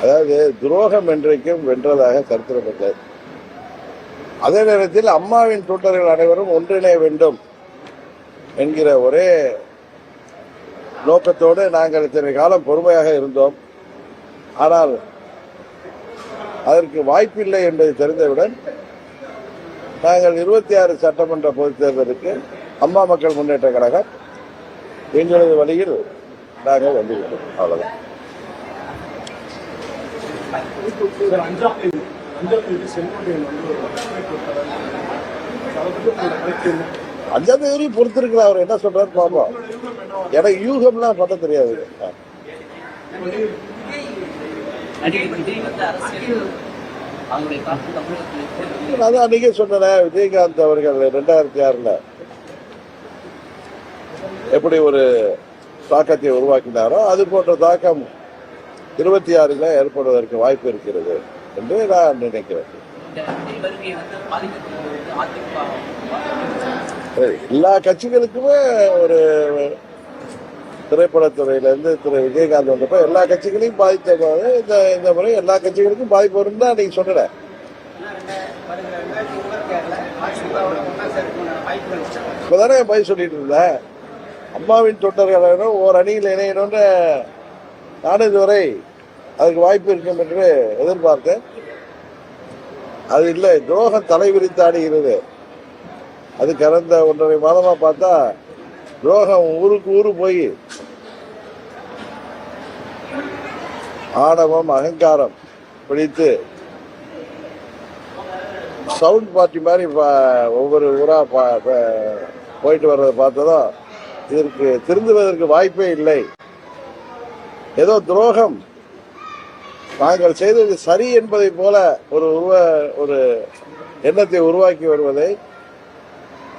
அதாவது துரோகம் என்றைக்கும் வென்றதாக கருத்திடப்பட்டது. அதே நேரத்தில் அம்மாவின் தொண்டர்கள் அனைவரும் ஒன்றிணைய வேண்டும் என்கிற ஒரே நோக்கத்தோடு நாங்கள் இத்தனை காலம் பொறுமையாக இருந்தோம். ஆனால் அதற்கு வாய்ப்பில்லை என்பதை தெரிந்தவுடன் நாங்கள் 26 சட்டமன்ற பொதுத் தேர்தலுக்கு அம்மா மக்கள் முன்னேற்ற கழகம் எங்களது வழியில் நாங்கள் வந்துவிட்டோம். அவ்வளவுதான். அஞ்சாம் தேதி பொறுத்திருக்கலாம். அவர் என்ன சொல்றாரு பாப்போம். எனக்கு யூகம்லாம் பண்ண தெரியாது. அதான் அன்னைக்கே சொன்னேன், விஜயகாந்த் அவர்கள் 2006 எப்படி ஒரு தாக்கத்தை உருவாக்கினாரோ அது போன்ற தாக்கம் 26 ஏற்படுவதற்கு வாய்ப்பு இருக்கிறது என்று நான் நினைக்கிறேன். எல்லா கட்சிகளுக்குமே ஒரு திரைப்படத்துறையிலிருந்து திரு விஜயகாந்த் வந்தப்ப எல்லா கட்சிகளையும் பாதித்த இந்த முறை எல்லா கட்சிகளுக்கும் பாதிப்பு வரும் தான் நீங்க சொன்ன. இப்பதானே பதில் சொல்லிட்டு இருந்தேன். அம்மாவின் தொண்டர்கள் ஓர் அணியில் இணையணும்னு நானும் இதுவரை அதுக்கு வாய்ப்பு இருக்கும் என்று எதிர்பார்த்தேன். அது இல்லை, துரோகம் தலைவிரித்து ஆடுகிறது. அது கடந்த 1.5 மாதமா பார்த்தா துரோகம் ஊருக்கு ஊரு போய் ஆணவம் அகங்காரம் பிடித்து சவுண்ட் பார்ட்டி மாதிரி ஒவ்வொரு ஊரா போயிட்டு வர்றதை பார்த்ததும் இதற்கு திருந்துவதற்கு வாய்ப்பே இல்லை. ஏதோ துரோகம் நாங்கள் செய்தது சரி என்பதை போல ஒரு எண்ணத்தை உருவாக்கி வருவதை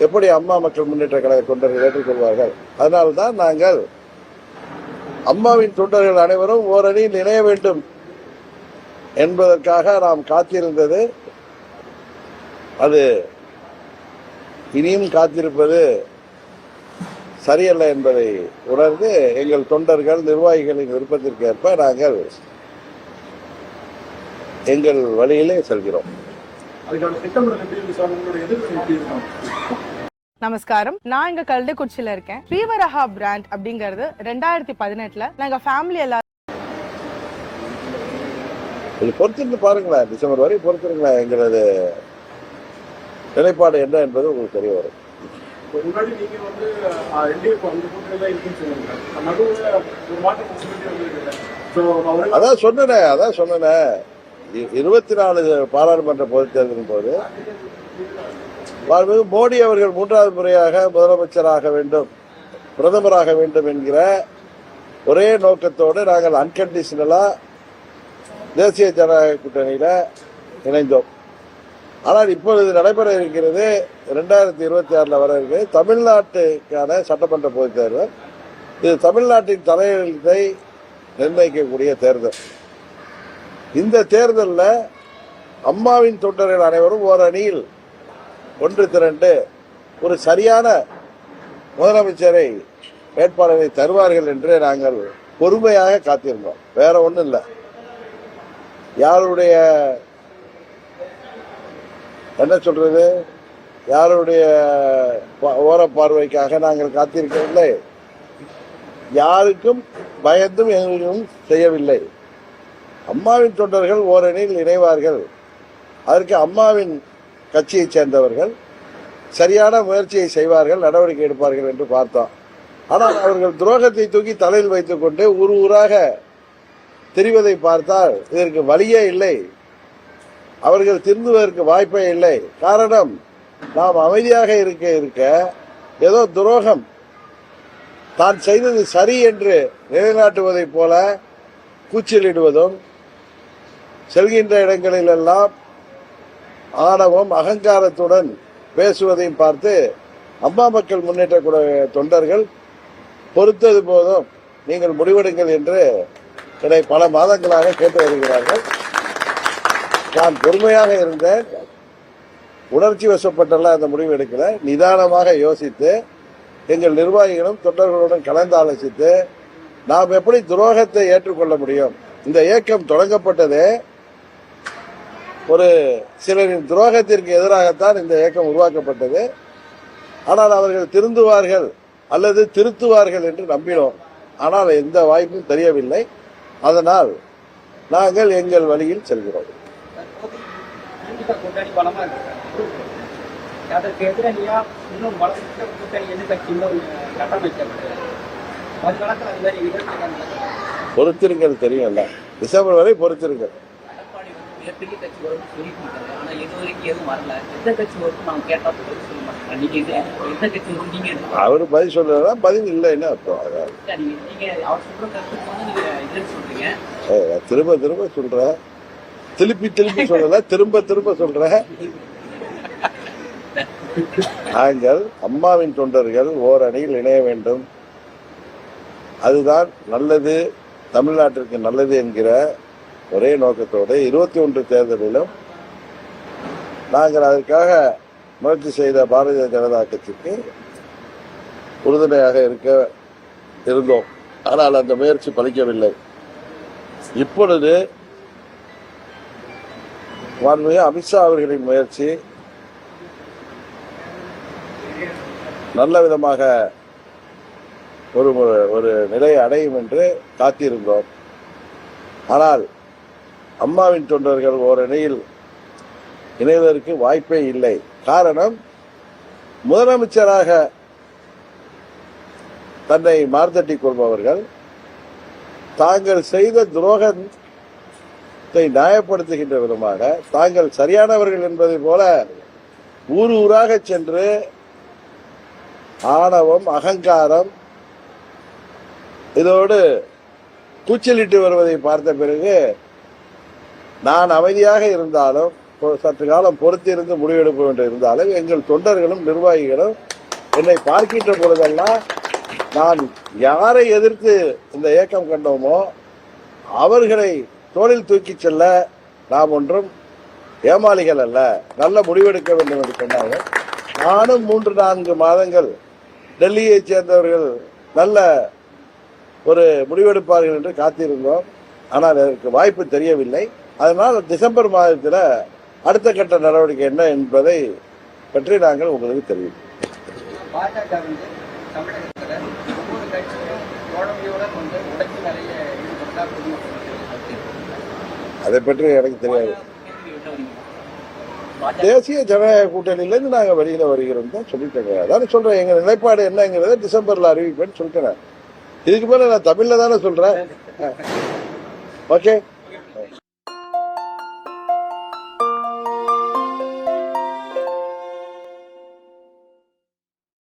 எப்படி அம்மா மக்கள் முன்னேற்ற கழக தொண்டர்கள் ஏற்றுக்கொள்வார்கள்? அதனால்தான் நாங்கள் அம்மாவின் தொண்டர்கள் அனைவரும் ஓரணியில் இணைய வேண்டும் என்பதற்காக நாம் காத்திருந்தது. அது இனியும் காத்திருப்பது சரியல்ல என்பதை உணர்ந்து எங்கள் தொண்டர்கள் நிர்வாகிகளின் விருப்பத்திற்கு ஏற்ப நாங்கள் எங்கள் வழியிலே செல்கிறோம். நமஸ்காரம். நான் இங்க கல்டக்குச்சியில இருக்கேன். ஸ்ரீவராஹா பிராண்ட் அப்படிங்கறது 2018 நாங்க ஃபேமிலி எல்லாரும் பொறுத்திருந்து பாருங்களேன். டிசம்பர் வரை பொறுத்திருங்களேன். எங்களது நிலைப்பாடு என்ன என்பது உங்களுக்கு தெரிய வரும். அதான் சொன்னேன் 24 பாராளுமன்ற பொதுத் தேர்தலின் போது மோடி அவர்கள் 3வது முறையாக முதலமைச்சராக வேண்டும், பிரதமராக வேண்டும் என்கிற ஒரே நோக்கத்தோடு நாங்கள் அன்கண்டிஷனலா தேசிய ஜனநாயக கூட்டணியில இணைந்தோம். ஆனால் இப்பொழுது நடைபெற இருக்கிறது 2026 வர இருக்கிறது தமிழ்நாட்டுக்கான சட்டமன்ற பொதுத் தேர்தல். இது தமிழ்நாட்டின் தலையெழுத்தை நிர்ணயிக்கக்கூடிய தேர்தல். இந்த தேர்தலில் அம்மாவின் தொண்டர்கள் அனைவரும் ஒரு அணியில் ஒன்று திரண்டு ஒரு சரியான முதலமைச்சரை வேட்பாளரை தருவார்கள் என்று நாங்கள் பொறுமையாக காத்திருந்தோம். வேற ஒன்றும் இல்லை. யாருடைய என்ன சொல்றது, யாருடைய ஓரப்பார்வைக்காக நாங்கள் காத்திருக்கவில்லை. யாருக்கும் பயந்தும் எங்களுக்கும் செய்யவில்லை. அம்மாவின் தொண்டர்கள் ஓரணியில் இணைவார்கள், அதற்கு அம்மாவின் கட்சியைச் சேர்ந்தவர்கள் சரியான முயற்சியை செய்வார்கள், நடவடிக்கை எடுப்பார்கள் என்று பார்த்தோம். ஆனால் அவர்கள் துரோகத்தை தூக்கி தலையில் வைத்துக் கொண்டு ஊராக தெரிவதை பார்த்தால் இதற்கு வழியே இல்லை. அவர்கள் திருந்துவதற்கு வாய்ப்பே இல்லை. காரணம், நாம் அமைதியாக இருக்க ஏதோ துரோகம் தான் செய்தது சரி என்று நிலைநாட்டுவதைப் போல கூச்சலிடுவதும், செல்கின்ற இடங்களில் எல்லாம் ஆணவம் அகங்காரத்துடன் பேசுவதையும் பார்த்து அம்மா மக்கள் முன்னேற்ற தொண்டர்கள் பொறுத்தது போதும், நீங்கள் முடிவெடுங்கள் என்று என்னை பல மாதங்களாக கேட்டு வருகிறார்கள். நான் பொறுமையாக இருந்தேன். உணர்ச்சி வசப்பட்டெல்லாம் அந்த முடிவு எடுக்கல. நிதானமாக யோசித்து எங்கள் நிர்வாகிகளும் தொண்டர்களுடன் கலந்து ஆலோசித்து நாம் எப்படி துரோகத்தை ஏற்றுக்கொள்ள முடியும், இந்த இயக்கம் தொடங்கப்பட்டதே ஒரு சிலரின் துரோகத்திற்கு எதிராகத்தான் இந்த இயக்கம் உருவாக்கப்பட்டது. ஆனால் அவர்கள் திருந்துவார்கள் அல்லது திருத்துவார்கள் என்று நம்பினோம். ஆனால் எந்த வாய்ப்பும் தெரியவில்லை. அதனால் நாங்கள் எங்கள் வழியில் செல்கிறோம். அதற்கு எதிரணியா இன்னும் வளர்ந்த கூட்டணி எதிர்கட்சி இன்னும் கட்டமைக்கப்பட்டது. மறுகாலத்தில் அது மாதிரி நிகழ்ச்சி பொறுத்திருங்கள், தெரியும்ல, டிசம்பர் வரை பொறுத்திருங்கள். எடப்பாடி மிகப்பெரிய கட்சி வரும் சொல்லிட்டு இருக்காரு. ஆனா இது வரைக்கும் எதுவும் வரல. எந்த கட்சி வரும் நாங்க கேட்டா பதில் சொல்ல மாட்டோம். நீங்க எந்த கட்சி வரும் நீங்க அவரு பதில் சொல்றதா பதில் இல்லைன்னு அர்த்தம். நீங்க அவர் சொல்ற கருத்துக்கு வந்து நீங்க இதுன்னு சொல்றீங்க. திரும்ப திரும்ப சொல்றேன், திருப்பி சொல்லல, திரும்ப சொல்றேன். நாங்கள் அம்மாவின் தொண்டர்கள் ஓர் அணியில் இணைய வேண்டும், அதுதான் நல்லது, தமிழ்நாட்டிற்கு நல்லது என்கிற ஒரே நோக்கத்தோடு 21 தேர்தலிலும் நாங்கள் அதற்காக முயற்சி செய்த பாரதிய ஜனதா கட்சிக்கு உறுதுணையாக இருந்தோம். ஆனால் அந்த முயற்சி பலிக்கவில்லை. இப்பொழுது மாண்புமிகு அமித்ஷா அவர்களின் முயற்சி நல்ல விதமாக ஒரு நிலையை அடையும் என்று காத்திருந்தோம். ஆனால் அம்மாவின் தொண்டர்கள் ஓரணியில் இணைவதற்கு வாய்ப்பே இல்லை. காரணம், முதலமைச்சராக தன்னை மார்த்தட்டிக் கொள்பவர்கள் தாங்கள் செய்த துரோகத்தை நியாயப்படுத்துகின்ற விதமாக தாங்கள் சரியானவர்கள் என்பதை போல ஊராக சென்று ஆணவம், அகங்காரம் இதோடு கூச்சலிட்டு வருவதை பார்த்த பிறகு நான் அமைதியாக இருந்தாலும் சற்று காலம் பொறுத்திருந்து முடிவெடுப்ப வேண்டும். இருந்தாலும் எங்கள் தொண்டர்களும் நிர்வாகிகளும் என்னை பார்க்கின்ற பொழுதெல்லாம் நான் யாரை எதிர்த்து இந்த இயக்கம் கண்டோமோ அவர்களை தோளில் தூக்கி செல்ல நாம் ஒன்றும் ஏமாளிகள் அல்ல, நல்ல முடிவெடுக்க வேண்டும் என்று சொன்னார்கள். நானும் 3-4 மாதங்கள் டெல்லியை சேர்ந்தவர்கள் நல்ல ஒரு முடிவெடுப்பார்கள் என்று காத்திருந்தோம். ஆனால் அதற்கு வாய்ப்பு தெரியவில்லை. அதனால் டிசம்பர் மாதத்தில் அடுத்த கட்ட நடவடிக்கை என்ன என்பதை பற்றி நாங்கள் உங்களுக்கு தெரிவிப்போம். பாஜக வந்து தமிழகத்தில் ஒவ்வொரு கட்சியும் தோழமையோட கொண்டு உடைச்சு நிறைய ஈடுபட்டா அதை பற்றி எனக்கு தெரியாது. தேசிய ஜனநாயக கூட்டணியிலிருந்து நாங்க வெளியில வருகிறோம் தான் சொல்லிட்டேங்க. அதான் சொல்றேன், எங்க நிலைப்பாடு என்னங்கிறத டிசம்பர்ல அறிவிப்பேன்னு சொல்லிட்டேன். இதுக்கு மேல நான் தமிழ்ல தானே சொல்றேன். ஓகே.